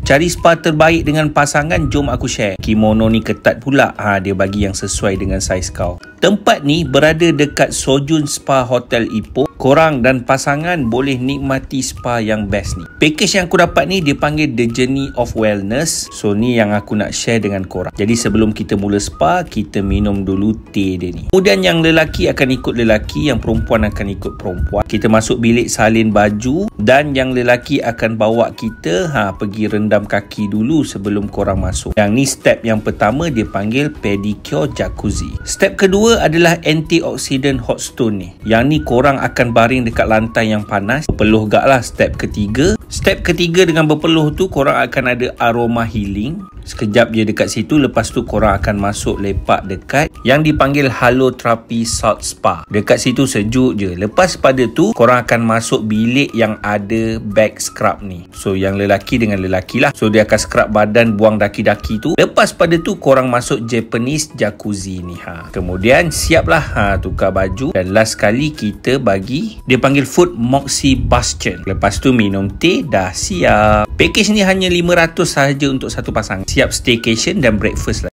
Cari spa terbaik dengan pasangan, jom aku share. Kimono ni ketat pula. Dia bagi yang sesuai dengan saiz kau. Tempat ni berada dekat Sojun Spa Hotel Ipoh. Korang dan pasangan boleh nikmati spa yang best ni. Package yang aku dapat ni dia panggil The Journey of Wellness. So ni yang aku nak share dengan korang. Jadi sebelum kita mula spa, kita minum dulu teh dia ni. Kemudian yang lelaki akan ikut lelaki, yang perempuan akan ikut perempuan. Kita masuk bilik salin baju dan yang lelaki akan bawa kita pergi rendam kaki dulu sebelum korang masuk. Yang ni step yang pertama, dia panggil pedicure jacuzzi. Step kedua adalah antioxidant hot stone ni. Yang ni korang akan baring dekat lantai yang panas. Berpeluh gak lah step ketiga. Step ketiga dengan berpeluh tu korang akan ada aroma healing. Sekejap je dekat situ. Lepas tu korang akan masuk lepak dekat yang dipanggil haloterapi salt spa. Dekat situ sejuk je. Lepas pada tu korang akan masuk bilik yang ada back scrub ni. So yang lelaki dengan lelaki lah. So dia akan scrub badan, buang daki-daki tu. Lepas pada tu korang masuk Japanese jacuzzi ni. Kemudian siaplah tukar baju. Dan last kali kita bagi, dia panggil food moxibustion. Lepas tu minum teh, dah siap. Package ni hanya 500 sahaja untuk satu pasangan. Siap staycation dan breakfast lah.